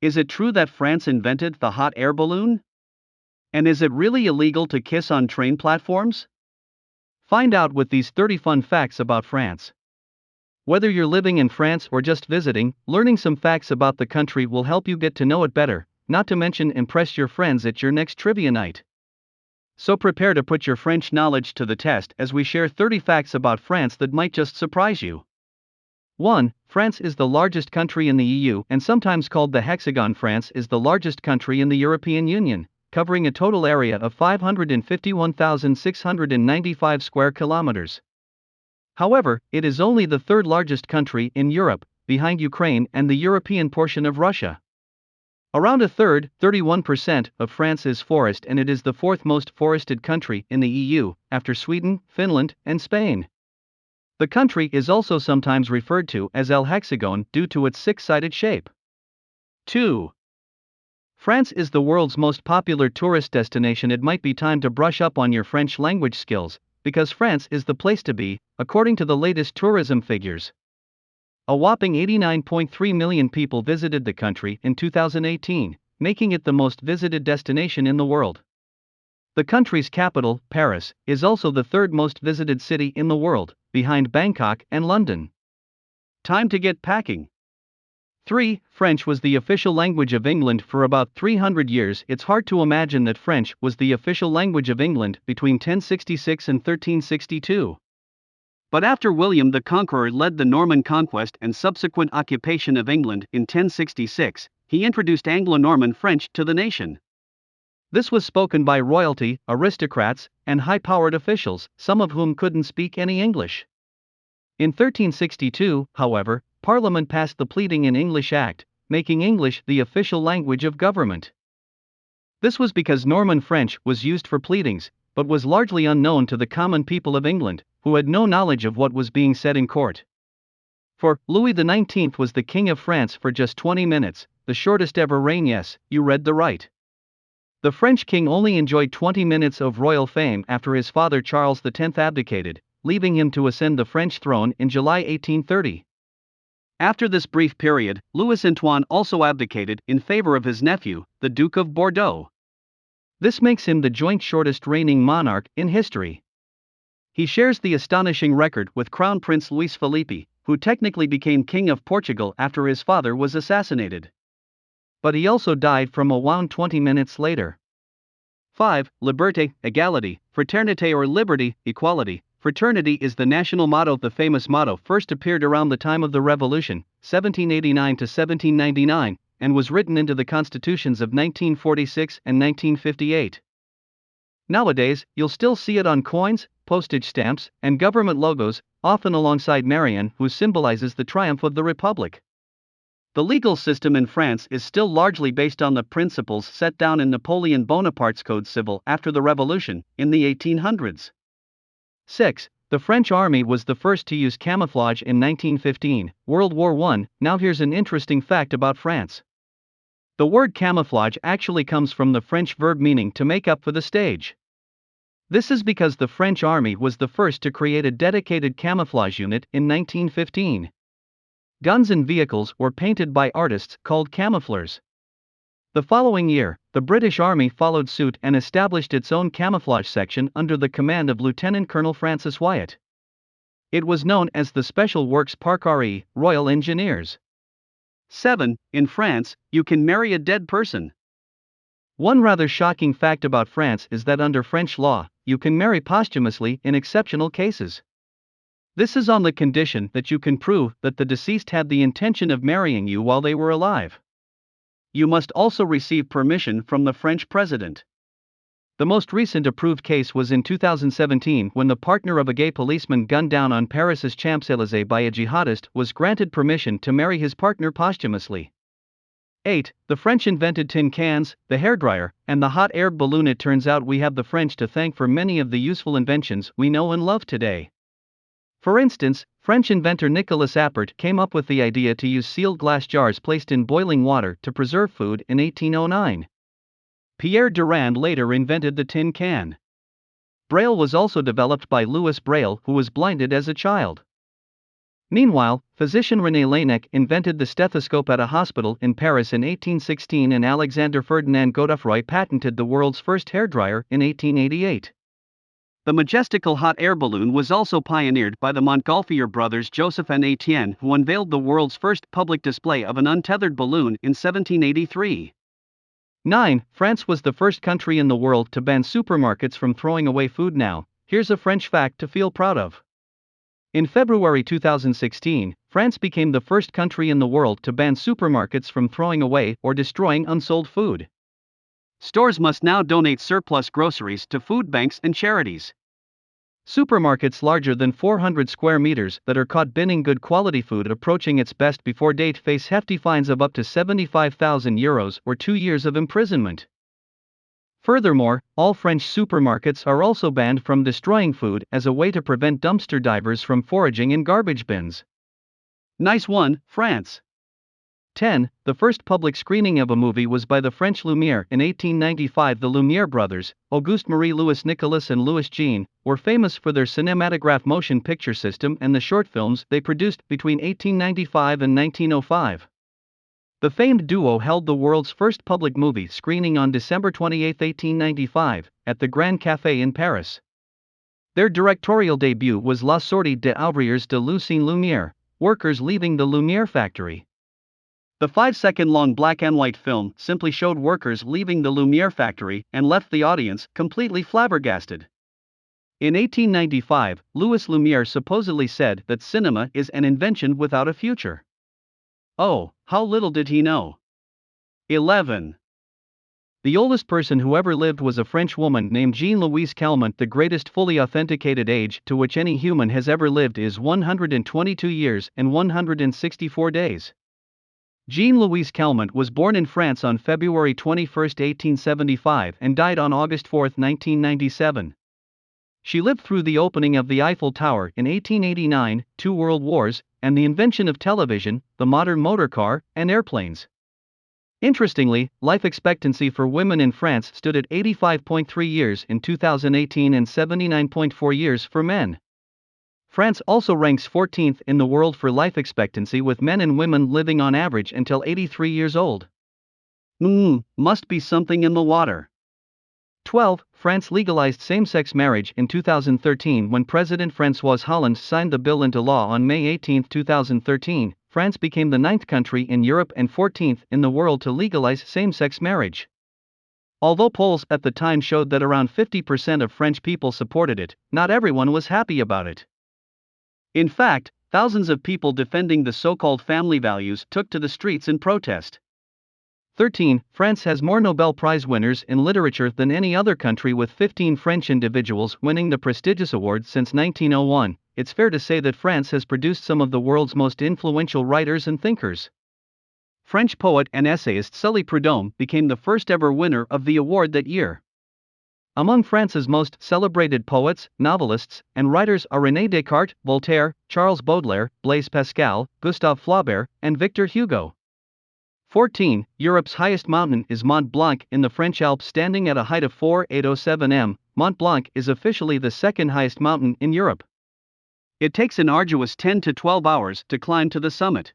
Is it true that France invented the hot air balloon? And is it really illegal to kiss on train platforms? Find out with these 30 fun facts about France. Whether you're living in France or just visiting, learning some facts about the country will help you get to know it better, not to mention impress your friends at your next trivia night. So prepare to put your French knowledge to the test as we share 30 facts about France that might just surprise you. 1. France is the largest country in the EU and sometimes called the hexagon. France is the largest country in the European Union, covering a total area of 551,695 square kilometers. However, it is only the third largest country in Europe, behind Ukraine and the European portion of Russia. Around a third, 31%, of France is forest, and it is the fourth most forested country in the EU, after Sweden, Finland, and Spain. The country is also sometimes referred to as El Hexagon due to its six-sided shape. 2. France is the world's most popular tourist destination. It might be time to brush up on your French language skills, because France is the place to be, according to the latest tourism figures. A whopping 89.3 million people visited the country in 2018, making it the most visited destination in the world. The country's capital, Paris, is also the third most visited city in the world, behind Bangkok and London. Time to get packing. 3. French was the official language of England for about 300 years. It's hard to imagine that French was the official language of England between 1066 and 1362. But after William the Conqueror led the Norman conquest and subsequent occupation of England in 1066, he introduced Anglo-Norman French to the nation. This was spoken by royalty, aristocrats, and high-powered officials, some of whom couldn't speak any English. In 1362, however, Parliament passed the Pleading in English Act, making English the official language of government. This was because Norman French was used for pleadings, but was largely unknown to the common people of England, who had no knowledge of what was being said in court. For Louis XIX was the King of France for just 20 minutes, the shortest ever reign. Yes, you read the right. The French king only enjoyed 20 minutes of royal fame after his father Charles X abdicated, leaving him to ascend the French throne in July 1830. After this brief period, Louis Antoine also abdicated in favor of his nephew, the Duke of Bordeaux. This makes him the joint shortest reigning monarch in history. He shares the astonishing record with Crown Prince Luis Felipe, who technically became King of Portugal after his father was assassinated. But he also died from a wound 20 minutes later. 5. Liberté, égalité, fraternité or liberty, equality. Fraternity is the national motto. The famous motto first appeared around the time of the Revolution, 1789 to 1799, and was written into the constitutions of 1946 and 1958. Nowadays, you'll still see it on coins, postage stamps, and government logos, often alongside Marianne, who symbolizes the triumph of the Republic. The legal system in France is still largely based on the principles set down in Napoleon Bonaparte's Code Civil after the Revolution, in the 1800s. 6. The French army was the first to use camouflage in 1915, World War I. Now here's an interesting fact about France. The word camouflage actually comes from the French verb meaning to make up for the stage. This is because the French army was the first to create a dedicated camouflage unit in 1915. Guns and vehicles were painted by artists called camoufleurs. The following year, the British Army followed suit and established its own camouflage section under the command of Lieutenant Colonel Francis Wyatt. It was known as the Special Works Parquerie, Royal Engineers. 7. In France, you can marry a dead person. One rather shocking fact about France is that under French law, you can marry posthumously in exceptional cases. This is on the condition that you can prove that the deceased had the intention of marrying you while they were alive. You must also receive permission from the French president. The most recent approved case was in 2017 when the partner of a gay policeman gunned down on Paris's Champs-Élysées by a jihadist was granted permission to marry his partner posthumously. 8. The French invented tin cans, the hairdryer, and the hot air balloon. It turns out we have the French to thank for many of the useful inventions we know and love today. For instance, French inventor Nicolas Appert came up with the idea to use sealed glass jars placed in boiling water to preserve food in 1809. Pierre Durand later invented the tin can. Braille was also developed by Louis Braille, who was blinded as a child. Meanwhile, physician René Laennec invented the stethoscope at a hospital in Paris in 1816, and Alexander Ferdinand Godefroy patented the world's first hairdryer in 1888. The majestical hot air balloon was also pioneered by the Montgolfier brothers Joseph and Etienne, who unveiled the world's first public display of an untethered balloon in 1783. 9. France was the first country in the world to ban supermarkets from throwing away food. Now, here's a French fact to feel proud of. In February 2016, France became the first country in the world to ban supermarkets from throwing away or destroying unsold food. Stores must now donate surplus groceries to food banks and charities. Supermarkets larger than 400 square meters that are caught binning good quality food approaching its best before date face hefty fines of up to €75,000 or 2 years of imprisonment. Furthermore, all French supermarkets are also banned from destroying food as a way to prevent dumpster divers from foraging in garbage bins. Nice one, France. 10. The first public screening of a movie was by the French Lumière in 1895. The Lumière brothers, Auguste Marie-Louis Nicolas and Louis Jean, were famous for their cinematograph motion picture system and the short films they produced between 1895 and 1905. The famed duo held the world's first public movie screening on December 28, 1895, at the Grand Café in Paris. Their directorial debut was La Sortie des Ouvriers de l'usine Lumière, workers leaving the Lumière factory. The 5-second-long black and white film simply showed workers leaving the Lumière factory and left the audience completely flabbergasted. In 1895, Louis Lumière supposedly said that cinema is an invention without a future. Oh, how little did he know. 11. The oldest person who ever lived was a French woman named Jean-Louise Calment. The greatest fully authenticated age to which any human has ever lived is 122 years and 164 days. Jean-Louise Calment was born in France on February 21, 1875 and died on August 4, 1997. She lived through the opening of the Eiffel Tower in 1889, 2 world wars, and the invention of television, the modern motor car, and airplanes. Interestingly, life expectancy for women in France stood at 85.3 years in 2018 and 79.4 years for men. France also ranks 14th in the world for life expectancy, with men and women living on average until 83 years old. Must be something in the water. 12. France legalized same-sex marriage in 2013 when President François Hollande signed the bill into law on May 18, 2013. France became the 9th country in Europe and 14th in the world to legalize same-sex marriage. Although polls at the time showed that around 50% of French people supported it, not everyone was happy about it. In fact, thousands of people defending the so-called family values took to the streets in protest. 13. France has more Nobel Prize winners in literature than any other country, with 15 French individuals winning the prestigious award since 1901. It's fair to say that France has produced some of the world's most influential writers and thinkers. French poet and essayist Sully Prudhomme became the first ever winner of the award that year. Among France's most celebrated poets, novelists, and writers are René Descartes, Voltaire, Charles Baudelaire, Blaise Pascal, Gustave Flaubert, and Victor Hugo. 14. Europe's highest mountain is Mont Blanc in the French Alps, standing at a height of 4,807 m. Mont Blanc is officially the second highest mountain in Europe. It takes an arduous 10 to 12 hours to climb to the summit.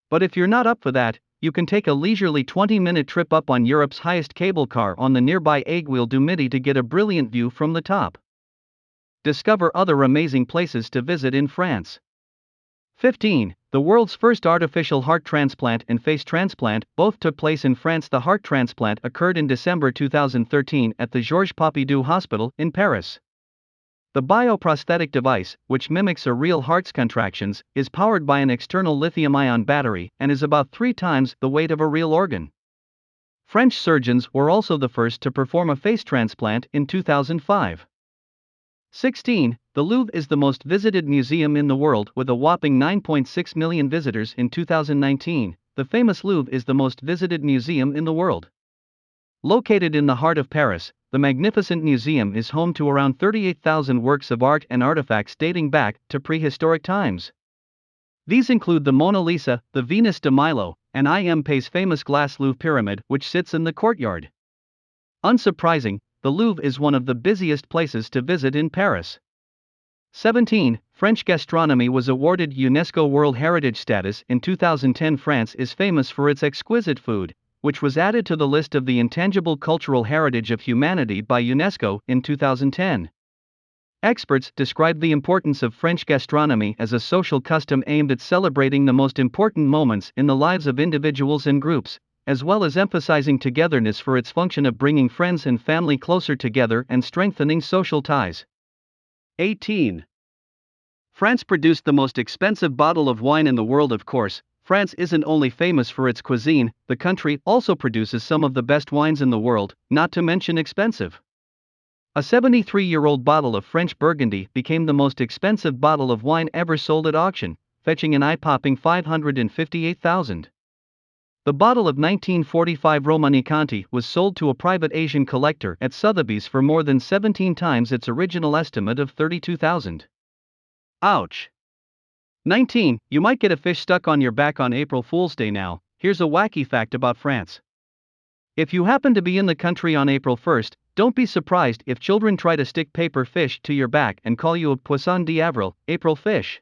But if you're not up for that, you can take a leisurely 20-minute trip up on Europe's highest cable car on the nearby Aiguille du Midi to get a brilliant view from the top. Discover other amazing places to visit in France. 15. The world's first artificial heart transplant and face transplant both took place in France. The heart transplant occurred in December 2013 at the Georges Pompidou Hospital in Paris. The bioprosthetic device, which mimics a real heart's contractions, is powered by an external lithium-ion battery and is about 3 times the weight of a real organ. French surgeons were also the first to perform a face transplant in 2005. 16. The Louvre is the most visited museum in the world with a whopping 9.6 million visitors in 2019. The famous Louvre is the most visited museum in the world. Located in the heart of Paris, the magnificent museum is home to around 38,000 works of art and artifacts dating back to prehistoric times. These include the Mona Lisa, the Venus de Milo, and Impey's famous glass Louvre pyramid, which sits in the courtyard. Unsurprising, the Louvre is one of the busiest places to visit in Paris. 17. French gastronomy was awarded UNESCO World Heritage status in 2010. France is famous for its exquisite food, which was added to the list of the intangible cultural heritage of humanity by UNESCO in 2010. Experts describe the importance of French gastronomy as a social custom aimed at celebrating the most important moments in the lives of individuals and groups, as well as emphasizing togetherness for its function of bringing friends and family closer together and strengthening social ties. 18. France produced the most expensive bottle of wine in the world. Of course, France isn't only famous for its cuisine, the country also produces some of the best wines in the world, not to mention expensive. A 73-year-old bottle of French Burgundy became the most expensive bottle of wine ever sold at auction, fetching an eye-popping $558,000. The bottle of 1945 Romanée-Conti was sold to a private Asian collector at Sotheby's for more than 17 times its original estimate of $32,000. Ouch! 19. You might get a fish stuck on your back on April Fool's Day. Now, here's a wacky fact about France. If you happen to be in the country on April 1st, don't be surprised if children try to stick paper fish to your back and call you a poisson d'avril, April fish.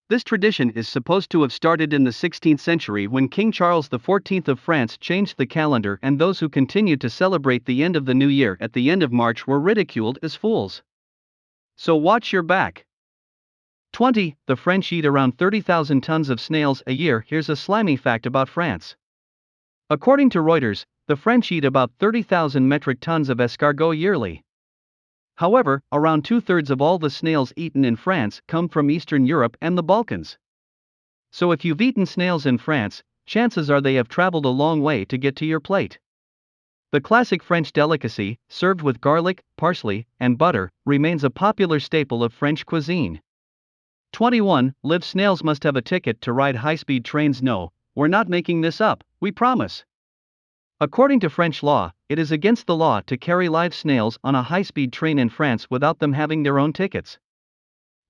This tradition is supposed to have started in the 16th century when King Charles XIV of France changed the calendar, and those who continued to celebrate the end of the new year at the end of March were ridiculed as fools. So watch your back. 20. The French eat around 30,000 tons of snails a year. Here's a slimy fact about France. According to Reuters, the French eat about 30,000 metric tons of escargot yearly. However, around 2/3 of all the snails eaten in France come from Eastern Europe and the Balkans. So if you've eaten snails in France, chances are they have traveled a long way to get to your plate. The classic French delicacy, served with garlic, parsley, and butter, remains a popular staple of French cuisine. 21. Live snails must have a ticket to ride high-speed trains. No, we're not making this up, we promise. According to French law, it is against the law to carry live snails on a high-speed train in France without them having their own tickets.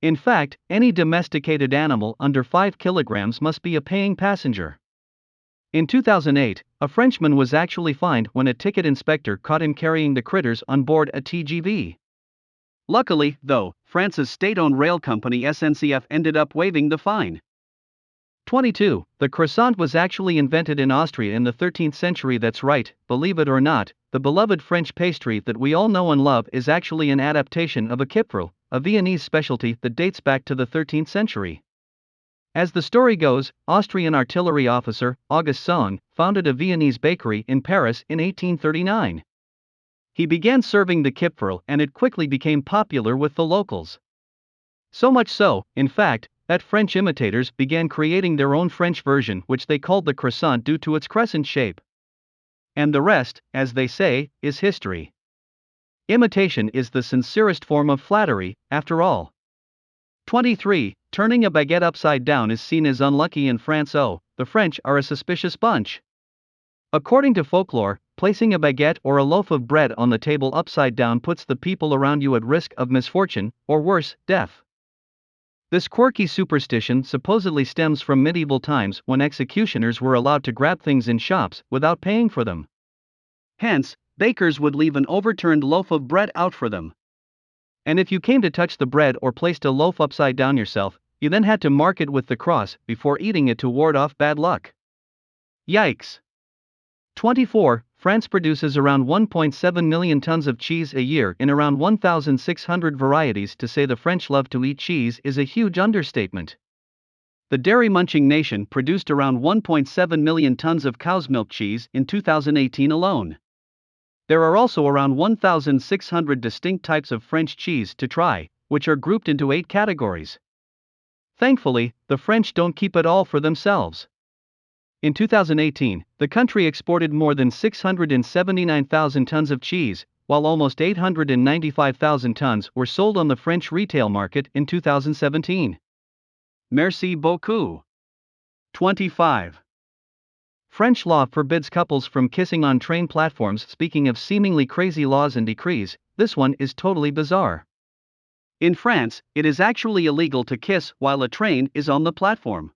In fact, any domesticated animal under 5 kilograms must be a paying passenger. In 2008, a Frenchman was actually fined when a ticket inspector caught him carrying the critters on board a TGV. Luckily, though, France's state-owned rail company SNCF ended up waiving the fine. 22. The croissant was actually invented in Austria in the 13th century. That's right, believe it or not, the beloved French pastry that we all know and love is actually an adaptation of a kipferl, a Viennese specialty that dates back to the 13th century. As the story goes, Austrian artillery officer August Sohn founded a Viennese bakery in Paris in 1839. He began serving the kipferl and it quickly became popular with the locals. So much so, in fact, that French imitators began creating their own French version, which they called the croissant due to its crescent shape. And the rest, as they say, is history. Imitation is the sincerest form of flattery, after all. 23. Turning a baguette upside down is seen as unlucky in France. Oh, the French are a suspicious bunch. According to folklore, placing a baguette or a loaf of bread on the table upside down puts the people around you at risk of misfortune, or worse, death. This quirky superstition supposedly stems from medieval times when executioners were allowed to grab things in shops without paying for them. Hence, bakers would leave an overturned loaf of bread out for them. And if you came to touch the bread or placed a loaf upside down yourself, you then had to mark it with the cross before eating it to ward off bad luck. Yikes! 24. France produces around 1.7 million tons of cheese a year in around 1,600 varieties. To say the French love to eat cheese is a huge understatement. The dairy-munching nation produced around 1.7 million tons of cow's milk cheese in 2018 alone. There are also around 1,600 distinct types of French cheese to try, which are grouped into 8 categories. Thankfully, the French don't keep it all for themselves. In 2018, the country exported more than 679,000 tons of cheese, while almost 895,000 tons were sold on the French retail market in 2017. Merci beaucoup. 25. French law forbids couples from kissing on train platforms. Speaking of seemingly crazy laws and decrees, this one is totally bizarre. In France, it is actually illegal to kiss while a train is on the platform.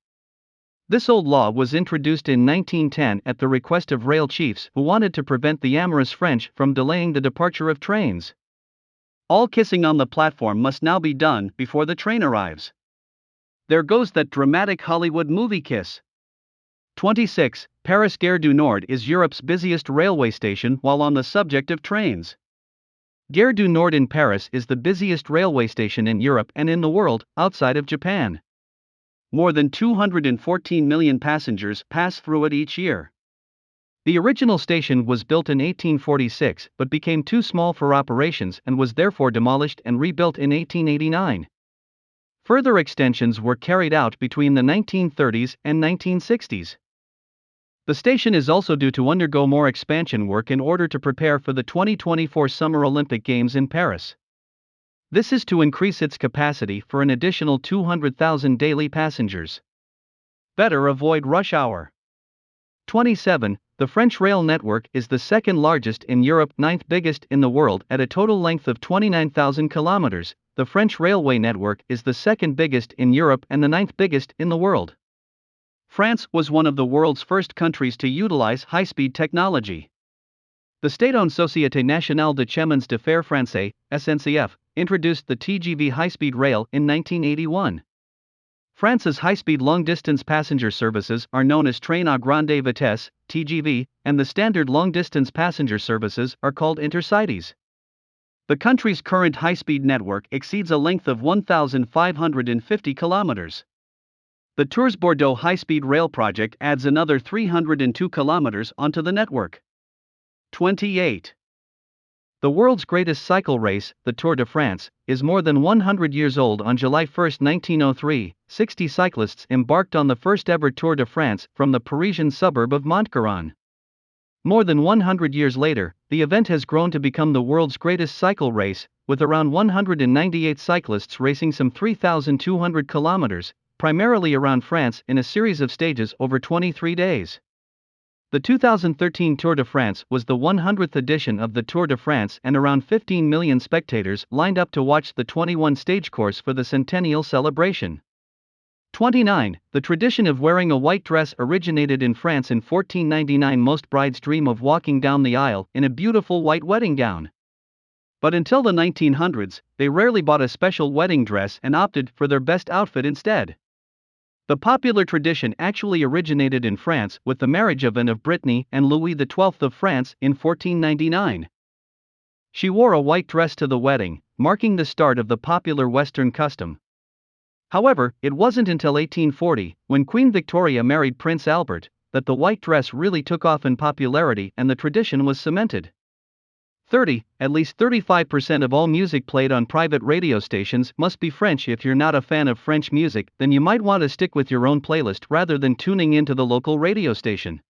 This old law was introduced in 1910 at the request of rail chiefs who wanted to prevent the amorous French from delaying the departure of trains. All kissing on the platform must now be done before the train arrives. There goes that dramatic Hollywood movie kiss. 26. Paris Gare du Nord is Europe's busiest railway station. While on the subject of trains, Gare du Nord in Paris is the busiest railway station in Europe and in the world, outside of Japan. More than 214 million passengers pass through it each year. The original station was built in 1846 but became too small for operations and was therefore demolished and rebuilt in 1889. Further extensions were carried out between the 1930s and 1960s. The station is also due to undergo more expansion work in order to prepare for the 2024 Summer Olympic Games in Paris. This is to increase its capacity for an additional 200,000 daily passengers. Better avoid rush hour. 27. The French rail network is the second largest in Europe, ninth biggest in the world at a total length of 29,000 kilometers. The French railway network is the second biggest in Europe and the ninth biggest in the world. France was one of the world's first countries to utilize high-speed technology. The state-owned Société Nationale de Chemins de Fer Français, SNCF, introduced the TGV high-speed rail in 1981. France's high-speed long-distance passenger services are known as Train à grande vitesse, TGV, and the standard long-distance passenger services are called intercities. The country's current high-speed network exceeds a length of 1,550 kilometers. The Tours Bordeaux high-speed rail project adds another 302 kilometers onto the network. 28. The world's greatest cycle race, the Tour de France, is more than 100 years old. On July 1, 1903, 60 cyclists embarked on the first-ever Tour de France from the Parisian suburb of Montgeron. More than 100 years later, the event has grown to become the world's greatest cycle race, with around 198 cyclists racing some 3,200 kilometers, primarily around France in a series of stages over 23 days. The 2013 Tour de France was the 100th edition of the Tour de France, and around 15 million spectators lined up to watch the 21-stage course for the centennial celebration. 29. The tradition of wearing a white dress originated in France in 1499. Most brides dream of walking down the aisle in a beautiful white wedding gown. But until the 1900s, they rarely bought a special wedding dress and opted for their best outfit instead. The popular tradition actually originated in France with the marriage of Anne of Brittany and Louis XII of France in 1499. She wore a white dress to the wedding, marking the start of the popular Western custom. However, it wasn't until 1840, when Queen Victoria married Prince Albert, that the white dress really took off in popularity and the tradition was cemented. 30. At least 35% of all music played on private radio stations must be French. If you're not a fan of French music, then you might want to stick with your own playlist rather than tuning into the local radio station.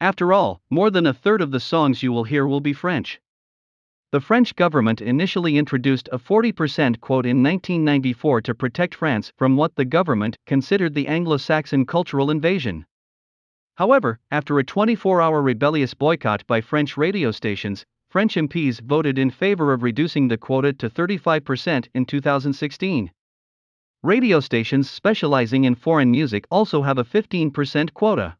After all, more than a third of the songs you will hear will be French. The French government initially introduced a 40% quota in 1994 to protect France from what the government considered the Anglo-Saxon cultural invasion. However, after a 24-hour rebellious boycott by French radio stations, French MPs voted in favor of reducing the quota to 35% in 2016. Radio stations specializing in foreign music also have a 15% quota.